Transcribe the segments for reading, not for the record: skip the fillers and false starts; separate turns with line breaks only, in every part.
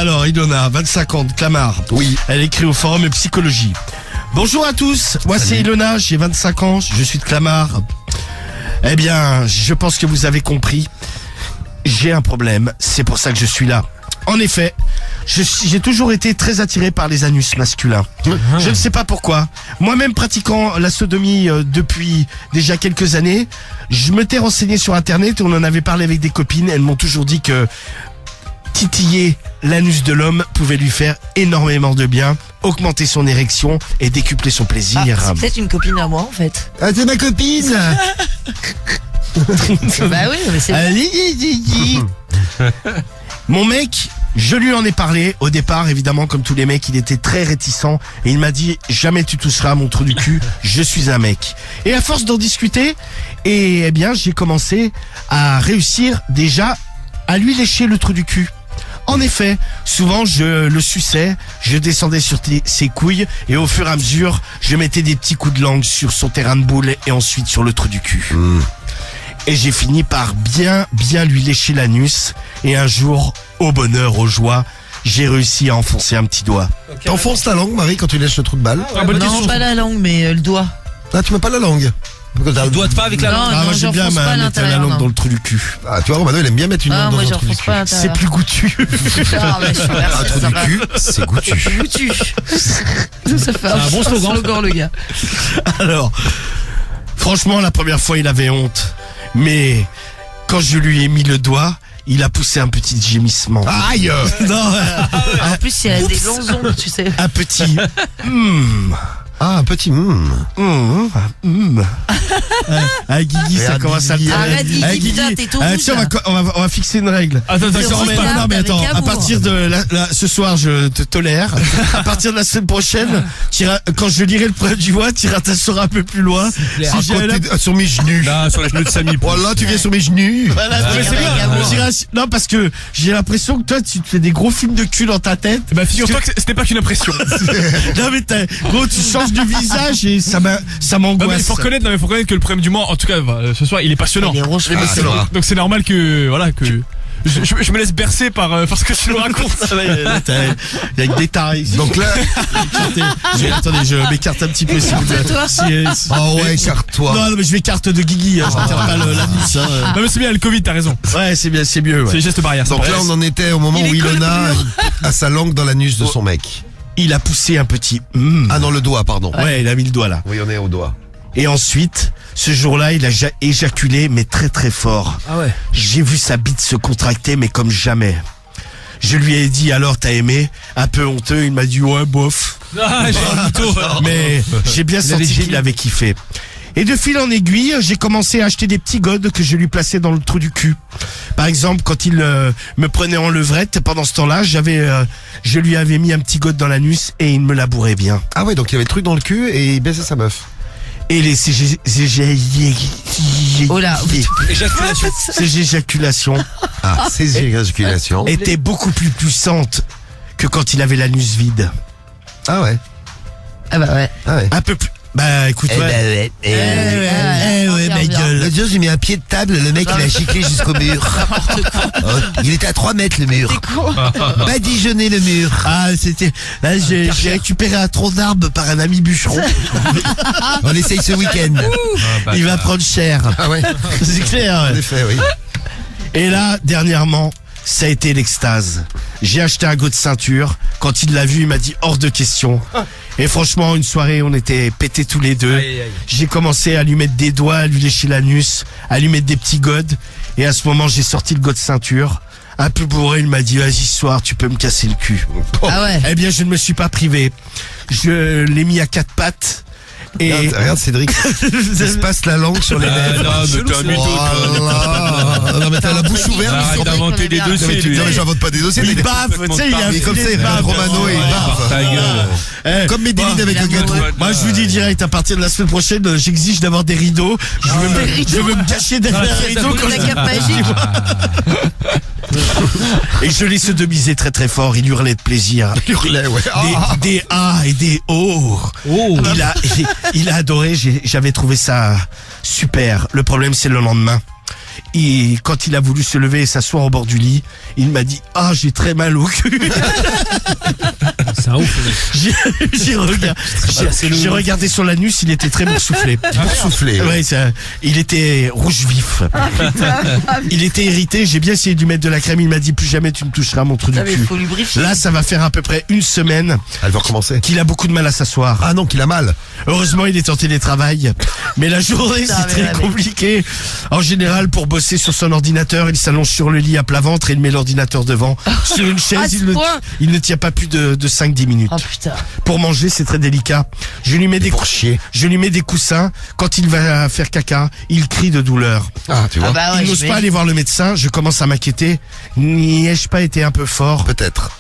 Alors, Ilona, 25 ans, de Clamart.
Oui.
Elle écrit au forum Psychologie. Bonjour à tous, moi c'est Ilona, j'ai 25 ans, je suis de Clamart. Eh bien, je pense que vous avez compris. J'ai un problème, c'est pour ça que je suis là. En effet, j'ai toujours été très attiré par les anus masculins. Je ne sais pas pourquoi. Moi-même pratiquant la sodomie depuis déjà quelques années, je m'étais renseigné sur internet et on en avait parlé avec des copines. Elles m'ont toujours dit que titiller l'anus de l'homme pouvait lui faire énormément de bien, augmenter son érection et décupler son plaisir.
C'est peut-être une copine à moi en fait.
Ah, c'est ma copine.
Bah oui, mais c'est
Mon mec, je lui en ai parlé. Au départ, évidemment, comme tous les mecs, il était très réticent. Et il m'a dit, jamais tu toucheras à mon trou du cul, je suis un mec. Et à force d'en discuter, eh bien, j'ai commencé à réussir déjà à lui lécher le trou du cul. En effet, souvent je le suçais, je descendais sur ses couilles et au fur et à mesure, je mettais des petits coups de langue sur son terrain de boule et ensuite sur le trou du cul. Et j'ai fini par bien lui lécher l'anus et un jour, au bonheur, aux joies, j'ai réussi à enfoncer un petit doigt.
T'enfonces ta langue, Marie, quand tu lèches le trou de balle?
non, pas la langue, mais le doigt.
Ah, tu mets pas la langue?
Le doigt de pas avec la langue.
Ah, moi j'aime bien
j'enfonce pas
mettre la
l'intérieur,
langue
non.
dans le trou du cul.
Ah, tu vois, Romano, il aime bien mettre une langue
moi
dans un trou du
j'enfonce
cul.
pas l'intérieur.
C'est plus goûtu.
Ah, bah, je suis
Un trou du cul, c'est goûtu.
Goûtu. Ça fait un
bon slogan.
le gars.
Alors, franchement, la première fois, il avait honte. Mais quand je lui ai mis le doigt, il a poussé un petit gémissement.
Aïe.
Non,
En plus, il y a des longs ongles, tu sais.
un petit.
Ah, un petit
Ah, Guigui, ça
Regarde,
commence à
Guigui,
arrête, Guigui,
Ah,
putain, t'es tout
ah,
rouge,
tiens,
là.
on va fixer une règle.
Attends,
C'est
Non,
vrai,
mais, non, mais
avec
attends, à
amour.
partir de ce soir, je te tolère. À partir de la semaine prochaine, quand je lirai le problème du doigt, tu ratasseras un peu plus loin.
À côté sur mes genoux.
Là, sur les genoux de Samy.
Voilà, tu viens sur mes genoux.
Voilà,
mais c'est bien.
Non, parce que j'ai l'impression que toi, tu te fais des gros films de cul dans ta tête.
Bah, figure-toi que c'était pas qu'une impression.
Non, mais gros, tu changes de visage et ça
Non, mais
m'angoisse.
il faut reconnaître que le problème du mois, en tout cas, ce soir, il est passionnant.
Il est rouge,
Ah, c'est vrai.
Donc c'est normal que, voilà, que je me laisse bercer par ce que tu nous racontes.
Il y a que des tarés.
Donc là,
Attendez, je m'écarte un petit peu.
oh ouais, écarte-toi.
Non, mais je m'écarte de Guigui, je m'écarte pas l'anus.
Non, mais c'est bien, le Covid, t'as raison.
Ouais, c'est bien, c'est mieux.
C'est
Ouais.
les gestes barrières.
Donc là, on en était au moment où Ilona a sa langue dans l'anus de son mec.
Il a poussé un petit.
Ah non, le doigt, pardon.
Ouais, il a mis le doigt là.
Oui, on est au doigt.
Et ensuite, ce jour-là, il a éjaculé, mais très très fort.
Ah ouais.
J'ai vu sa bite se contracter, mais comme jamais. Je lui ai dit, alors t'as aimé? Un peu honteux, il m'a dit, ouais, bof.
Ah, j'ai un couteau.
Mais j'ai bien
avait
senti
gémi.
qu'il avait kiffé. Et de fil en aiguille, j'ai commencé à acheter des petits godes que je lui plaçais dans le trou du cul. Par exemple, quand il me prenait en levrette, pendant ce temps-là, je lui avais mis un petit gode dans l'anus et il me labourait bien.
Ah ouais, donc il y avait le truc dans le cul et il baissait sa meuf.
Et les
Oh là.
éjaculations
Ah, ces éjaculations.
étaient beaucoup plus puissantes que quand il avait l'anus vide.
Ah ouais.
Ah bah ouais.
Ah ouais.
Un peu plus. Bah écoute, ouais.
ouais,
ma gueule.
L'autre jour, j'ai mis un pied de table, le mec, il a giclé jusqu'au mur. Oh, il était à 3 mètres, le mur. Badigeonné, le mur.
Ah, c'était. Là, j'ai récupéré un tronc d'arbre par un ami bûcheron.
On essaye ce week-end.
Il va prendre cher.
Ah ouais.
C'est clair.
En effet, oui.
Et là, dernièrement, ça a été l'extase. J'ai acheté un de ceinture. Quand il l'a vu, il m'a dit hors de question. Et franchement, une soirée, on était pétés tous les deux.
Aïe, aïe.
J'ai commencé à lui mettre des doigts, à lui lécher l'anus, à lui mettre des petits godes. Et à ce moment, j'ai sorti le de ceinture. Un peu bourré, il m'a dit, vas-y, ce soir, tu peux me casser le cul.
Ah ouais.
Eh bien, je ne me suis pas privé. Je l'ai mis à 4 pattes. Et
Regarde Cédric, il se passe la langue sur les lèvres.
non, mais t'es un mytho, toi.
Non mais t'as la bouche ouverte.
Arrête d'inventer des
Non mais
dossiers,
tu
lui.
non, mais j'invente pas des dossiers.
il
mais
baffe, tu sais, il a
mais comme ça, il regarde Romano et il baffe.
Ta gueule.
Comme Medellin avec le gâteau.
Moi, je vous dis direct, à partir de la semaine prochaine, j'exige d'avoir des rideaux. Je veux me cacher derrière un rideau quand
La
je...
cape magique.
Et je l'ai sodomisé très très fort, il hurlait de plaisir.
Il hurlait, ouais.
Des A et des O. Il a adoré, j'avais trouvé ça super. Le problème, c'est le lendemain. Et quand il a voulu se lever et s'asseoir au bord du lit, il m'a dit « Ah, j'ai très mal au cul ».
C'est un ouf, le mec.
J'ai regardé son anus, il était très boursouflé.
Soufflé.
Ouais, il était rouge vif. Il était irrité, j'ai bien essayé de lui mettre de la crème, il m'a dit plus jamais tu ne toucheras à mon trou du
Ah, mais
cul.
faut lubrifier.
Là, ça va faire à peu près une semaine
Elle va recommencer.
qu'il a beaucoup de mal à s'asseoir.
Ah non, qu'il a mal.
Heureusement, il est en télétravail. Mais la journée,
Putain,
c'est
mais
très
ouais,
compliqué. En général, pour bosser sur son ordinateur, il s'allonge sur le lit à plat ventre et il met l'ordinateur devant. Sur une
À
chaise,
ce
il
point
ne tient pas plus de 5-10 minutes.
Oh putain.
Pour manger, c'est très délicat. Je lui mets
Pour chier.
je lui mets des coussins. Quand il va faire caca, il crie de douleur.
Ah, tu vois.
Ah bah ouais,
Il n'ose pas aller voir le médecin. Je commence à m'inquiéter. N'y ai-je pas été un peu fort?
Peut-être.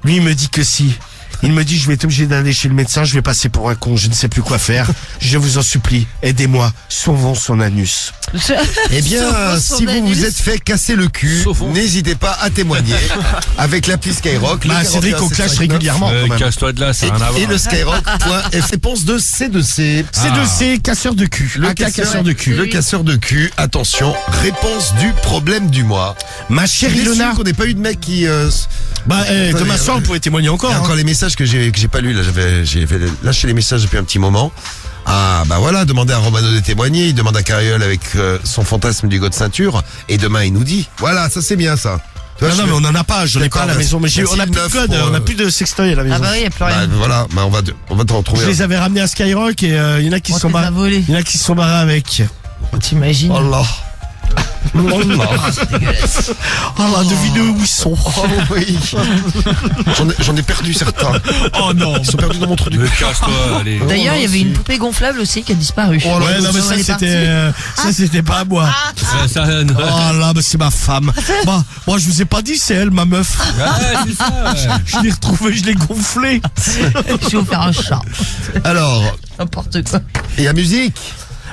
Lui, il me dit que si. Il me dit, je vais être obligé d'aller chez le médecin, je vais passer pour un con, je ne sais plus quoi faire. Je vous en supplie, aidez-moi, sauvons son anus.
Eh bien,
Sauvons son
si vous
anus.
vous êtes fait casser le cul,
Sauvons.
n'hésitez pas à témoigner avec l'appli Skyrock. le
Bah, Cédric,
41
on clash
759.
régulièrement, quand même.
Casse-toi de là, ça
Et,
n'a rien à voir.
et le Skyrock.f. Réponse de C2C.
C2C, casseur de cul.
Le
AK casseur de cul.
Le casseur de cul. Attention, réponse du problème du mois.
Ma chère
Déçu
Ilona.
qu'on n'ait pas eu de mec qui...
Bah, demain
Attendez,
soir, vous pouvez témoigner
Il
encore.
y a
hein.
encore les messages que j'ai pas lus. Là, j'ai lâché les messages depuis un petit moment. Ah bah voilà, demandez à Romano de témoigner, il demande à Cariol avec son fantasme du god ceinture, et demain il nous dit. Voilà, ça c'est bien ça. Tu vois,
Non,
je
non,
fais-
mais on en a pas, j'en ai
D'accord,
pas à la
merci.
maison. Mais
Merci
on a
le
plus de
neuf
code,
pour,
on a plus de sextoy à la maison.
Ah bah oui, y a plus
Bah,
rien.
voilà, bah, on va t'en trouver
Je
un.
les avais ramenés à Skyrock et il y en a qui
On
se sont
te les a
barrés.
volés.
Il y en a qui se sont barrés avec.
T'imagines?
Oh là. Oh là.
C'est dégueulasse.
Oh là, devinez où ils sont.
Oh oui. J'en ai perdu certains.
Oh non.
Ils sont perdus dans mon trou du
Mais
cul.
casse-toi, allez.
D'ailleurs, il y avait une poupée gonflable aussi qui a disparu.
Oh là,
Ouais, non, mais
Elle est
ça
partie.
c'était pas à moi.
Non.
Oh là, mais c'est ma femme. Bah, moi, je vous ai pas dit, c'est elle, ma meuf.
Ouais, c'est ça, ouais.
Je l'ai retrouvée, je l'ai gonflée.
Je vais vous faire un chat.
Alors,
N'importe quoi.
et la musique.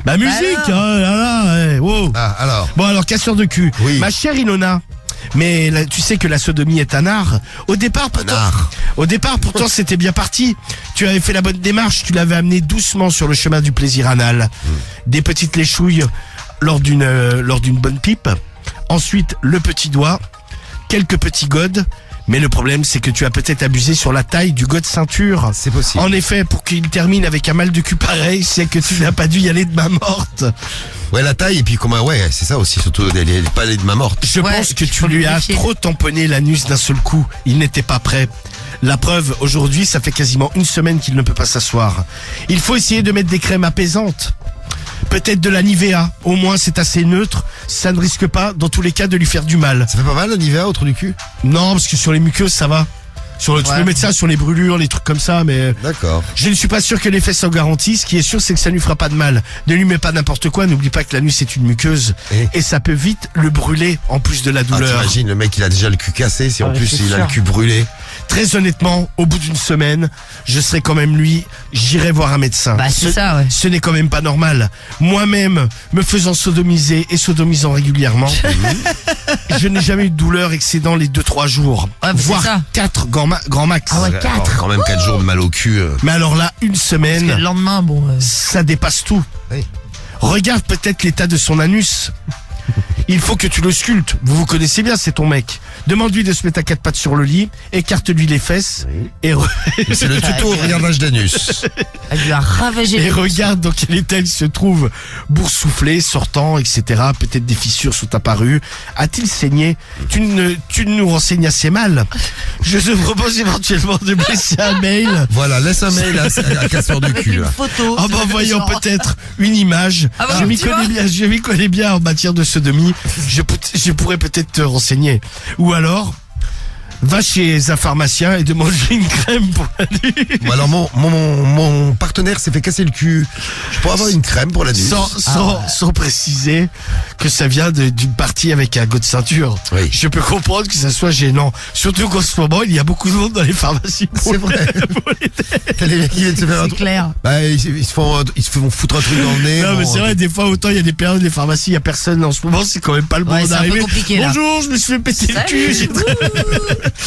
Ma musique,
Alors.
oh là là, ouais, wow.
Ah, alors.
Bon, alors, casseur de cul.
Oui.
Ma chère Ilona. Mais là, tu sais que la sodomie est un art. Au départ, pourtant, c'était bien parti. Tu avais fait la bonne démarche. Tu l'avais amené doucement sur le chemin du plaisir anal. Des petites léchouilles lors d'une bonne pipe. Ensuite, le petit doigt. Quelques petits godes. Mais le problème, c'est que tu as peut-être abusé sur la taille du god ceinture.
C'est possible.
En effet, pour qu'il termine avec un mal de cul pareil, c'est que tu n'as pas dû y aller de main morte.
Ouais, la taille, et puis comment, ouais, c'est ça aussi, surtout, elle est pas allée de main morte.
Je
Ouais,
pense que
il
tu
faut
lui as
lubrifier.
trop tamponné l'anus d'un seul coup. Il n'était pas prêt. La preuve, aujourd'hui, ça fait quasiment une semaine qu'il ne peut pas s'asseoir. Il faut essayer de mettre des crèmes apaisantes. Peut-être de la Nivea. Au moins, c'est assez neutre. Ça ne risque pas, dans tous les cas, de lui faire du mal.
Ça fait pas mal, la Nivea, au trou du cul?
Non, parce que sur les muqueuses, ça va. Tu peux mettre ça sur les brûlures, les trucs comme ça, mais
D'accord.
je ne suis pas sûr que l'effet soit garanti. Ce qui est sûr, c'est que ça ne lui fera pas de mal. Ne lui mets pas n'importe quoi. N'oublie pas que l'anus est une muqueuse. Et ça peut vite le brûler, en plus de la
Ah,
douleur.
t'imagines, le mec, il a déjà le cul cassé, si en
Ouais,
plus
c'est
il a
sûr.
le cul brûlé.
Très honnêtement, au bout d'une semaine, je serai quand même lui, j'irai voir un médecin.
Bah, c'est ça, ouais.
Ce n'est quand même pas normal. Moi-même, me faisant sodomiser et sodomisant régulièrement, je n'ai jamais eu de douleur excédant les 2-3 jours.
Ouais, mais c'est
voire
ça.
4 grand max.
Ah ouais,
Alors,
4.
quand même 4 jours de mal au cul.
Mais alors là, une
Parce que
semaine,
le lendemain, bon.
ça dépasse tout.
Oui.
Regarde peut-être l'état de son anus. Il faut que tu le sculptes. Vous vous connaissez bien, c'est ton mec. Demande-lui de se mettre à 4 pattes sur le lit, écarte-lui les fesses et,
C'est le tuto au regardage d'anus.
Elle lui a ravagé
et
le
regarde dans quel état il se trouve. Boursouflé, sortant, etc. Peut-être des fissures sont apparues. A-t-il saigné? Tu ne nous renseignes assez mal. Je te propose éventuellement de me laisser un mail.
Voilà, laisse un mail à casseur de
avec
cul.
une
là.
photo.
En m'envoyant
Genre,
peut-être une image.
Ah bah,
je m'y
tu vois.
connais bien, je m'y connais bien en matière de sodomie. Je pourrais peut-être te renseigner. Ou alors, va chez un pharmacien et demande-lui une crème pour la nuit.
Bon, alors mon partenaire s'est fait casser le cul. Je pourrais avoir une crème pour l'anus.
Sans préciser que ça vient d'une partie avec un god de ceinture.
Oui.
Je peux comprendre que ça soit gênant. Surtout qu'en ce moment, il y a beaucoup de monde dans les pharmacies.
C'est vrai. T'as les mecs qui viennent se faire un
C'est
truc.
clair.
Bah, ils se font foutre un truc dans le nez.
Non, mais
bon,
c'est vrai, des fois, autant il y a des périodes, des pharmacies, il y a personne. En ce moment, c'est quand même pas le
Ouais,
moment
c'est un peu
d'arriver.
compliqué, là.
Bonjour, je me suis fait péter le cul.
Salut.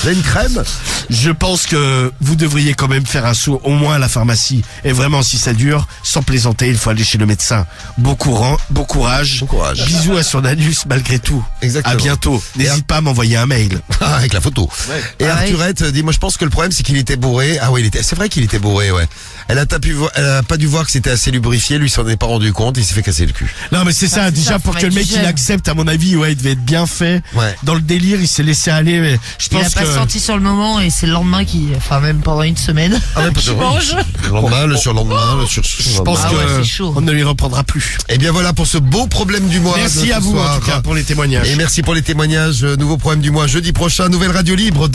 Vous avez une crème?
Je pense que vous devriez quand même faire un saut au moins à la pharmacie. Et vraiment, si ça dure, sans plaisanter, il faut aller chez le médecin. Bon courage.
Bon courage.
Bisous à son anus malgré tout.
Exactement.
À bientôt. N'hésite pas à m'envoyer un mail.
Ah, avec la photo. Et
Ah ouais.
Arthurette dit, moi je pense que le problème c'est qu'il était bourré. Ah oui, c'est vrai qu'il était bourré, ouais. Elle a pas dû voir que c'était assez lubrifié, lui s'en est pas rendu compte, il s'est fait casser le cul.
Non mais c'est ça,
c'est
déjà
ça,
pour
faut
que le
mettre
mec
du
il
gel.
accepte, à mon avis, ouais, il devait être bien fait.
Ouais.
Dans le délire, il s'est laissé aller, mais je
Il a
pense
pas
que...
senti sur le moment et c'est le lendemain enfin même pendant une semaine, qui mange.
Le lendemain, le surlendemain, le
Je pense
surlendemain.
Ah ouais,
que
c'est chaud.
on ne lui reprendra plus.
Et bien voilà pour ce beau problème du mois.
Merci
de
à
ce
vous en
soir.
tout cas pour les témoignages.
Et merci pour les témoignages. Nouveau problème du mois jeudi prochain, nouvelle radio libre.